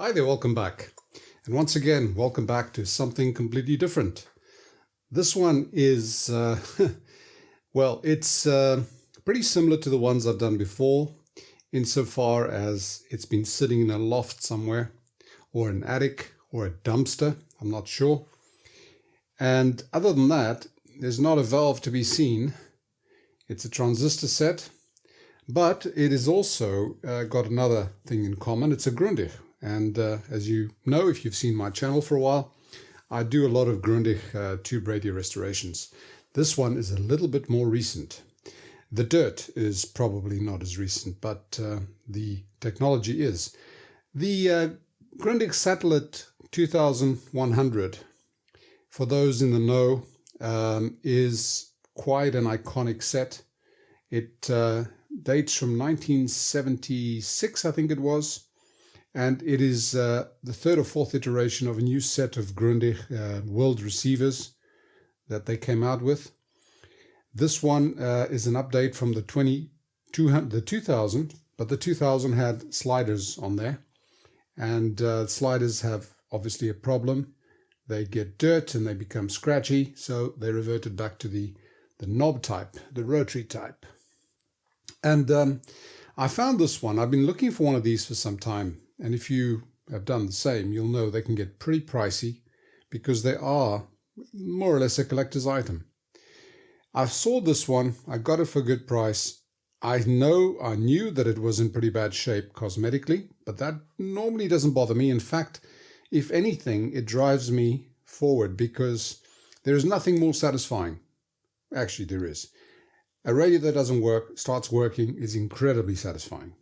Hi there, welcome back. And once again, welcome back to something completely different. This one is, well, it's pretty similar to the ones I've done before, insofar as it's been sitting in a loft somewhere, or an attic, or a dumpster, I'm not sure. And other than that, there's not a valve to be seen. It's a transistor set, but it is also got another thing in common. It's a Grundig. And as you know, if you've seen my channel for a while, I do a lot of Grundig tube radio restorations. This one is a little bit more recent. The dirt is probably not as recent, but the technology is. The Grundig Satellit 2100, for those in the know, is quite an iconic set. It dates from 1976, I think it was. And it is the third or fourth iteration of a new set of Grundig world receivers that they came out with. This one is an update from the 2000, but the 2000 had sliders on there. And sliders have obviously a problem. They get dirt and they become scratchy, so they reverted back to the knob type, the rotary type. And I found this one. I've been looking for one of these for some time. And if you have done the same, you'll know they can get pretty pricey because they are more or less a collector's item. I saw this one, I got it for a good price. I knew that it was in pretty bad shape cosmetically, but that normally doesn't bother me. In fact, if anything, it drives me forward because there is nothing more satisfying. Actually, there is. A radio that doesn't work, starts working, is incredibly satisfying.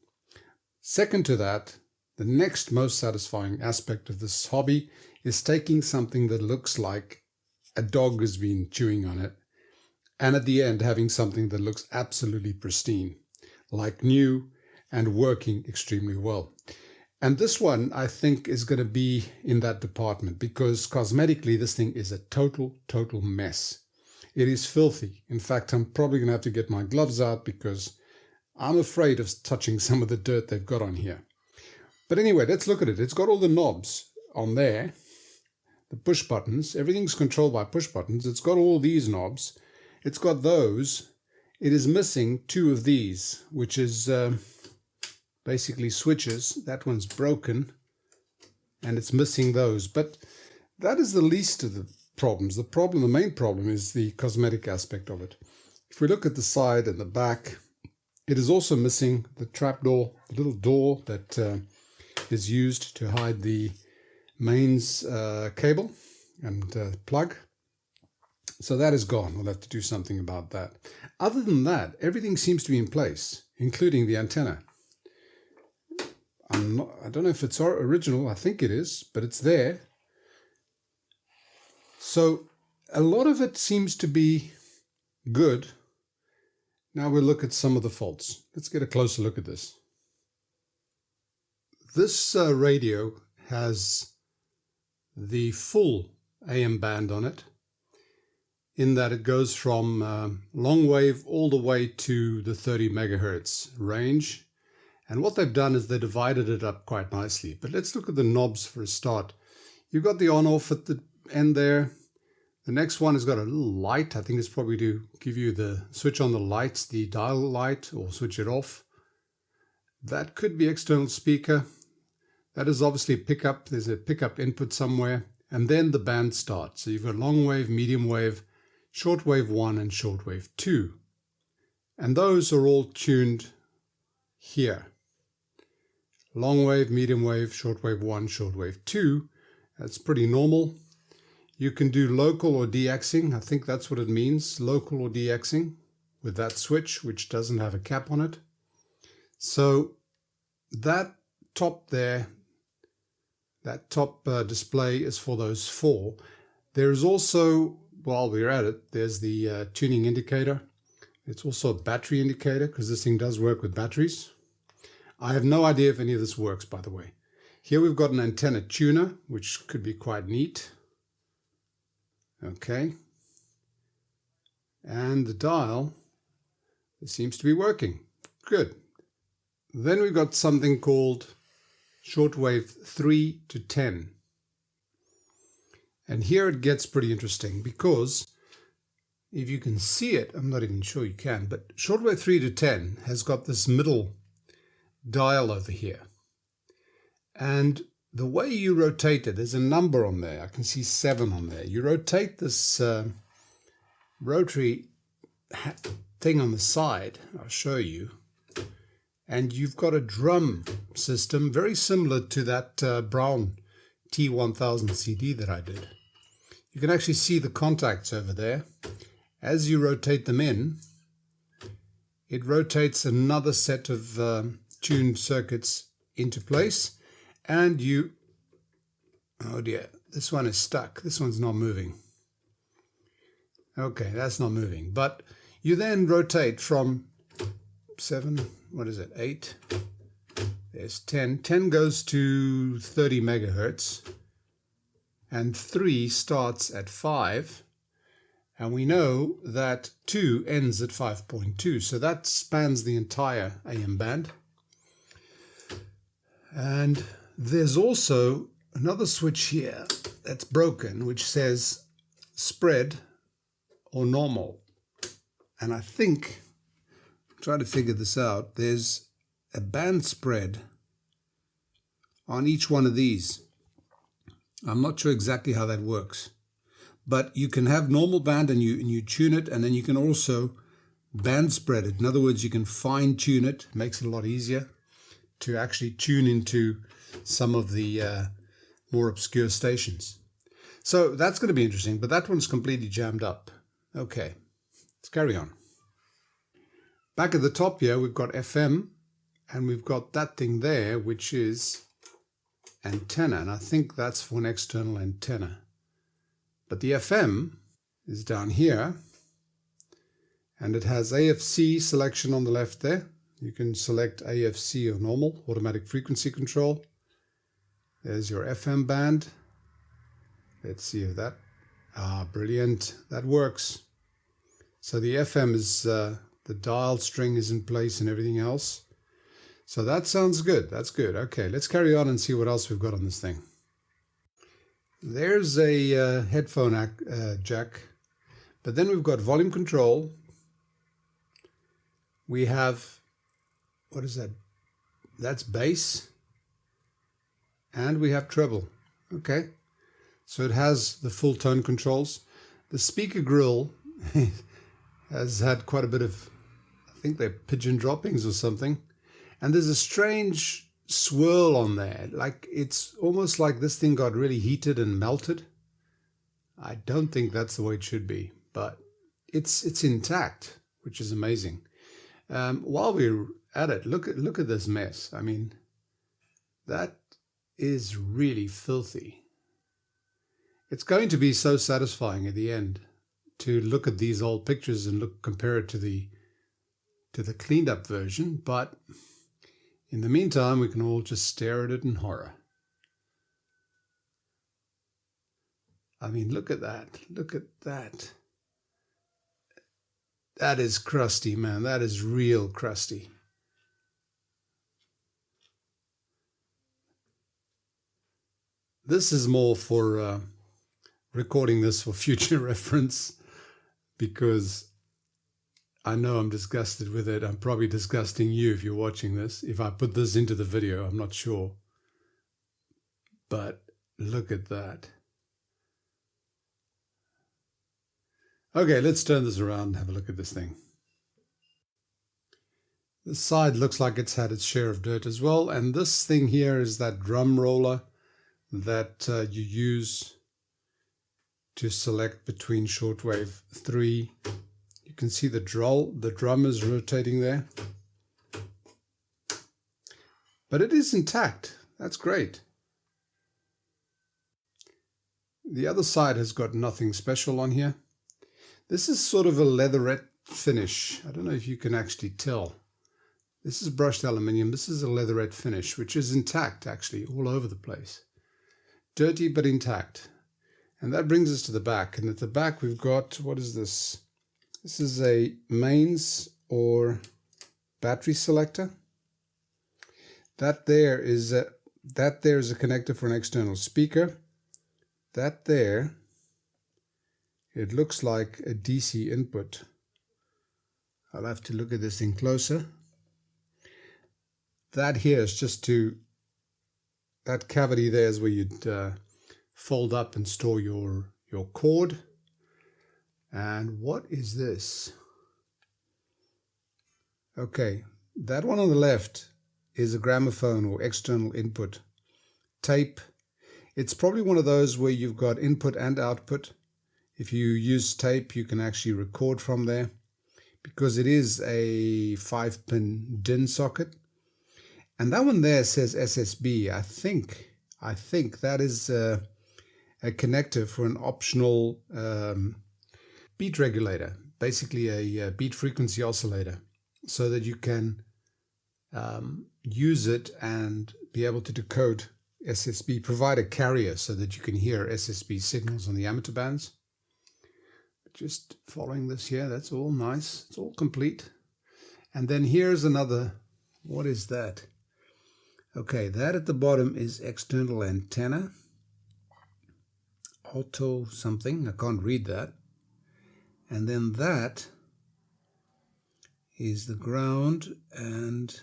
Second to that, the next most satisfying aspect of this hobby is taking something that looks like a dog has been chewing on it, and at the end having something that looks absolutely pristine, like new and working extremely well. And this one, I think, is going to be in that department because cosmetically this thing is a total mess. It is filthy. In fact, I'm probably going to have to get my gloves out because I'm afraid of touching some of the dirt they've got on here. But anyway, let's look at it. It's got all the knobs on there, the push buttons. Everything's controlled by push buttons. It's got all these knobs. It's got those. It is missing two of these, which is basically switches. That one's broken, and it's missing those. But that is the least of the problems. The main problem is the cosmetic aspect of it. If we look at the side and the back, it is also missing the trapdoor, the little door that is used to hide the mains cable and plug. So that is gone. We'll have to do something about that. Other than that, everything seems to be in place, including the antenna. I don't know if it's original. I think it is, but it's there. So a lot of it seems to be good. Now we'll look at some of the faults. Let's get a closer look at this. This radio has the full AM band on it, in that it goes from long wave all the way to the 30 megahertz range. And what they've done is they divided it up quite nicely. But let's look at the knobs for a start. You've got the on-off at the end there. The next one has got a little light. I think it's probably to give you the switch on the lights, the dial light, or switch it off. That could be external speaker. That is obviously a pickup. There's a pickup input somewhere. And then the band starts. So you've got long wave, medium wave, shortwave 1 and shortwave 2. And those are all tuned here. Long wave, medium wave, shortwave 1, shortwave 2. That's pretty normal. You can do local or de-axing. I think that's what it means, local or de-axing, with that switch, which doesn't have a cap on it. So that top there, that top display is for those four. There is also, while we're at it, there's the tuning indicator. It's also a battery indicator because this thing does work with batteries. I have no idea if any of this works, by the way. Here we've got an antenna tuner, which could be quite neat. Okay. And the dial, it seems to be working. Good. Then we've got something called shortwave 3 to 10. And here it gets pretty interesting because if you can see it, I'm not even sure you can, but shortwave 3 to 10 has got this middle dial over here. And the way you rotate it, there's a number on there. I can see 7 on there. You rotate this rotary thing on the side, I'll show you, and you've got a drum system very similar to that brown T1000 CD that I did. You can actually see the contacts over there. As you rotate them in, it rotates another set of tuned circuits into place, and you, oh dear, this one is stuck. This one's not moving. Okay, that's not moving. But you then rotate from 7, what is it, 8, there's 10. 10 goes to 30 megahertz, and 3 starts at 5. And we know that 2 ends at 5.2, so that spans the entire AM band. And there's also another switch here that's broken, which says spread or normal. And I think, I'm trying to figure this out, there's a band spread on each one of these. I'm not sure exactly how that works. But you can have normal band and you tune it, and then you can also band spread it. In other words, you can fine tune it. Makes it a lot easier to actually tune into some of the more obscure stations. So that's going to be interesting, but that one's completely jammed up. Okay, let's carry on. Back at the top here, we've got FM, and we've got that thing there, which is antenna, and I think that's for an external antenna. But the FM is down here, and it has AFC selection on the left there. You can select AFC or normal, automatic frequency control. There's your FM band. Let's see if that, brilliant, that works. So the FM is, the dial string is in place and everything else. So that sounds good, that's good. Okay, let's carry on and see what else we've got on this thing. There's a headphone jack, but then we've got volume control. We have, what is that? That's bass. And we have treble. Okay, so it has the full tone controls. The speaker grill has had quite a bit of, I think they're pigeon droppings or something. And there's a strange swirl on there. Like, it's almost like this thing got really heated and melted. I don't think that's the way it should be, but it's intact, which is amazing. While we're at it, look at this mess. I mean, that is really filthy. It's going to be so satisfying at the end to look at these old pictures and compare it to the cleaned up version, but in the meantime, we can all just stare at it in horror. I mean, look at that. Look at that. That is crusty, man. That is real crusty. This is more for recording this for future reference, because I know I'm disgusted with it. I'm probably disgusting you if you're watching this. If I put this into the video, I'm not sure. But look at that. Okay, let's turn this around and have a look at this thing. This side looks like it's had its share of dirt as well. And this thing here is that drum roller that you use to select between shortwave 3. You can see the drum is rotating there. But it is intact. That's great. The other side has got nothing special on here. This is sort of a leatherette finish. I don't know if you can actually tell. This is brushed aluminium. This is a leatherette finish, which is intact actually all over the place. Dirty but intact. And that brings us to the back. And at the back we've got, what is this? This is a mains or battery selector. That there is That there is a connector for an external speaker. That there, it looks like a DC input. I'll have to look at this thing closer. That here is just to, that cavity there is where you'd fold up and store your cord. And what is this? Okay, that one on the left is a gramophone or external input. Tape. It's probably one of those where you've got input and output. If you use tape, you can actually record from there because it is a 5-pin DIN socket. And that one there says SSB. I think that is a connector for an optional beat regulator, basically a beat frequency oscillator, so that you can use it and be able to decode SSB, provide a carrier so that you can hear SSB signals on the amateur bands. Just following this here, that's all nice. It's all complete. And then here's another, what is that? Okay, that at the bottom is external antenna. Auto something, I can't read that. And then that is the ground, and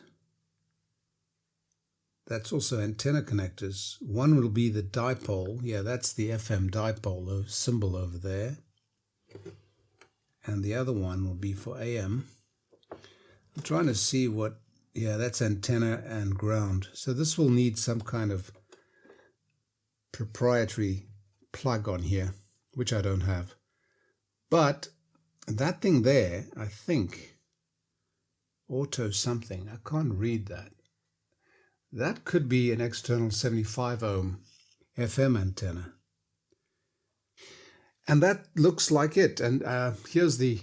that's also antenna connectors. One will be the dipole. Yeah, that's the FM dipole, the symbol over there. And the other one will be for AM. I'm trying to see what, yeah, that's antenna and ground. So this will need some kind of proprietary plug on here, which I don't have. But that thing there, I think, auto something, I can't read that. That could be an external 75 ohm FM antenna. And that looks like it. And here's the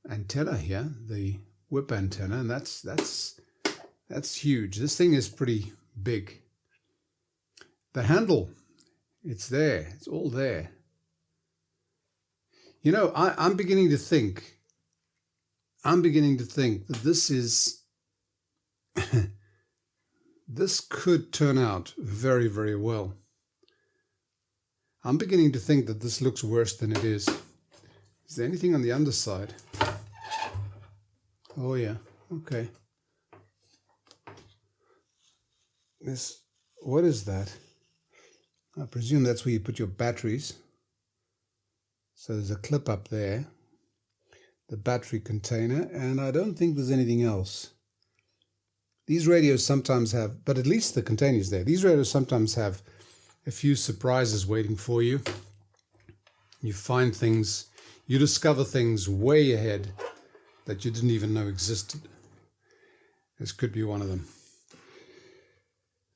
antenna here, the whip antenna, and that's huge. This thing is pretty big. The handle, it's there. It's all there. You know, I'm beginning to think that this is this could turn out very, very well. I'm beginning to think that this looks worse than it is. Is there anything on the underside? Oh yeah, okay. This, what is that? I presume that's where you put your batteries. So there's a clip up there, the battery container, and I don't think there's anything else. These radios sometimes have, but at least the container is there. These radios sometimes have a few surprises waiting for you. You find things, you discover things way ahead that you didn't even know existed. This could be one of them.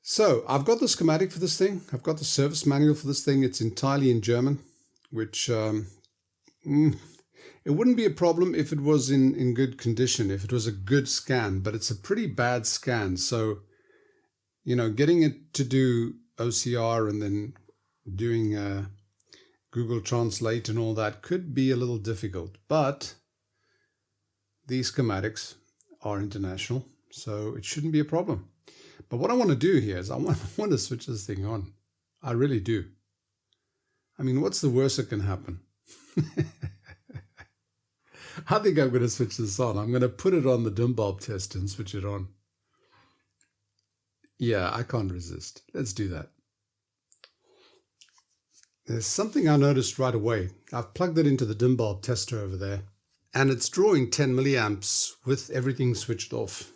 So I've got the schematic for this thing. I've got the service manual for this thing. It's entirely in German, which it wouldn't be a problem if it was in good condition, if it was a good scan, but it's a pretty bad scan. So, you know, getting it to do OCR and then doing Google Translate and all that could be a little difficult, but these schematics are international, so it shouldn't be a problem. But what I want to do here is I want to switch this thing on. I really do. I mean, what's the worst that can happen? I think I'm going to switch this on. I'm going to put it on the dim bulb test and switch it on. Yeah, I can't resist. Let's do that. There's something I noticed right away. I've plugged it into the dim bulb tester over there, and it's drawing 10 milliamps with everything switched off.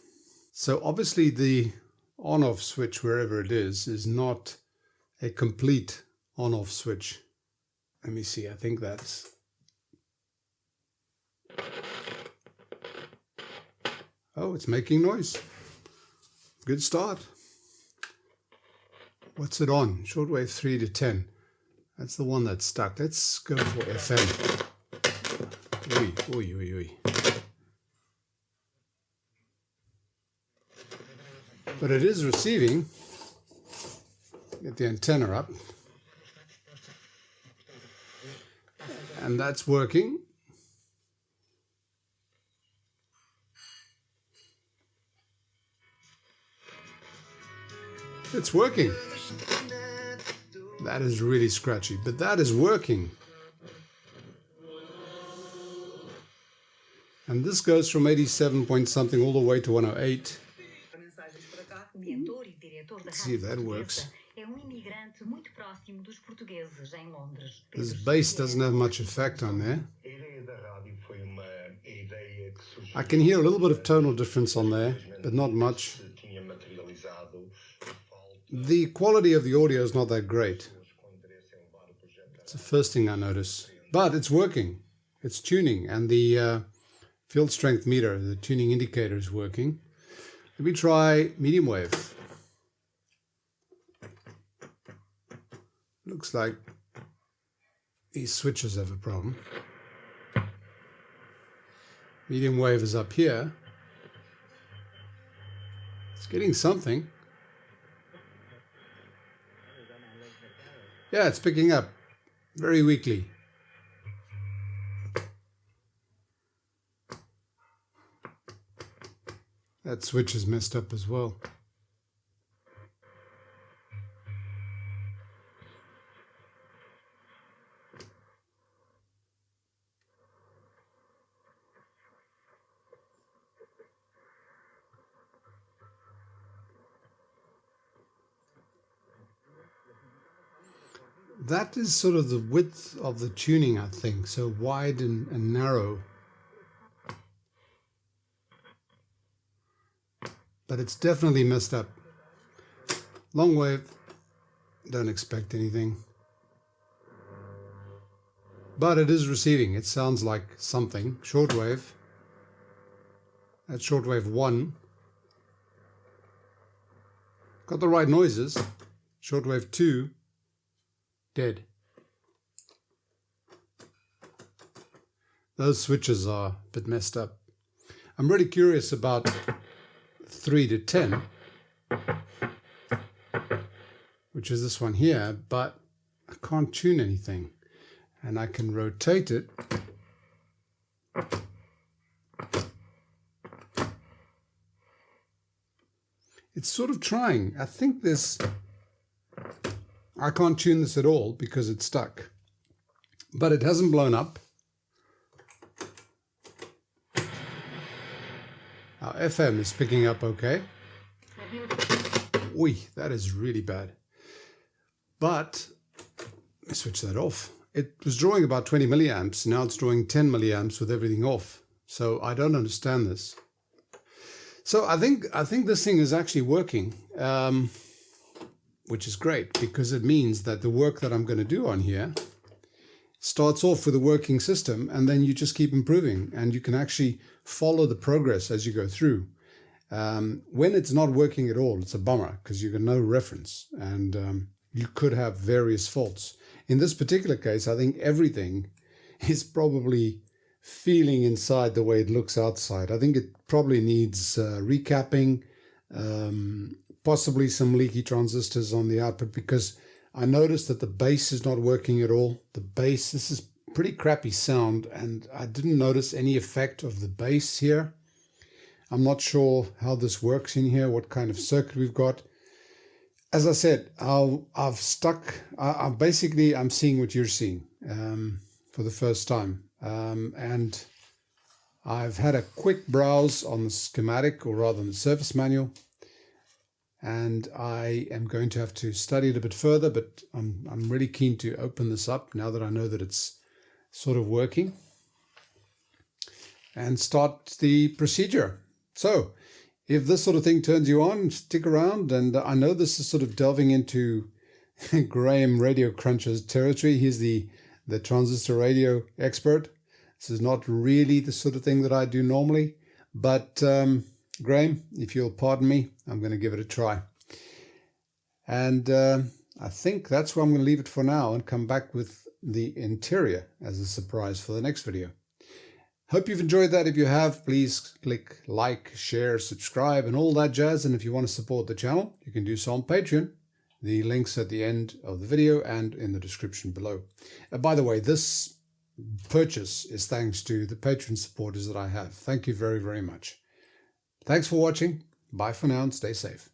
So obviously the on-off switch, wherever it is not a complete on-off switch. Let me see, I think that's... Oh, it's making noise. Good start. What's it on? Shortwave 3 to 10. That's the one that's stuck. Let's go for FM. Oi. But it is receiving. Get the antenna up. And that's working. It's working. That is really scratchy, but that is working. And this goes from 87 point something all the way to 108. Let's see if that works. This bass doesn't have much effect on there. I can hear a little bit of tonal difference on there, but not much. The quality of the audio is not that great. It's the first thing I notice. But it's working. It's tuning, and the field strength meter, the tuning indicator, is working. Let me try medium wave. Looks like these switches have a problem. Medium wave is up here. It's getting something. Yeah, it's picking up very weakly. That switch is messed up as well. That is sort of the width of the tuning, I think, so wide and narrow. But it's definitely messed up. Long wave, don't expect anything. But it is receiving. It sounds like something. Shortwave. That's shortwave 1. Got the right noises. Shortwave 2. Dead. Those switches are a bit messed up. I'm really curious about 3 to 10, which is this one here, but I can't tune anything. And I can rotate it. It's sort of trying. I think I can't tune this at all because it's stuck. But it hasn't blown up. Our FM is picking up okay. Oi, that is really bad. But let me switch that off. It was drawing about 20 milliamps. Now it's drawing 10 milliamps with everything off. So I don't understand this. So I think this thing is actually working, which is great because it means that the work that I'm going to do on here starts off with a working system, and then you just keep improving, and you can actually follow the progress as you go through. When it's not working at all, it's a bummer because you got no reference, and you could have various faults. In this particular case, I think everything is probably feeling inside the way it looks outside. I think it probably needs recapping, possibly some leaky transistors on the output, because I noticed that the bass is not working at all. The bass, this is pretty crappy sound, and I didn't notice any effect of the bass here. I'm not sure how this works in here, what kind of circuit we've got. As I said, I'm seeing what you're seeing for the first time. And I've had a quick browse on the schematic, or rather the service manual, and I am going to have to study it a bit further, but I'm really keen to open this up now that I know that it's sort of working, and start the procedure. So if this sort of thing turns you on, stick around. And I know this is sort of delving into Graham Radio Cruncher's territory. He's the transistor radio expert. This is not really the sort of thing that I do normally, but Graham, if you'll pardon me, I'm going to give it a try. And I think that's where I'm going to leave it for now and come back with the interior as a surprise for the next video. Hope you've enjoyed that. If you have, please click like, share, subscribe, and all that jazz. And if you want to support the channel, you can do so on Patreon. The link's at the end of the video and in the description below. By the way, this purchase is thanks to the Patreon supporters that I have. Thank you very, very much. Thanks for watching. Bye for now and stay safe.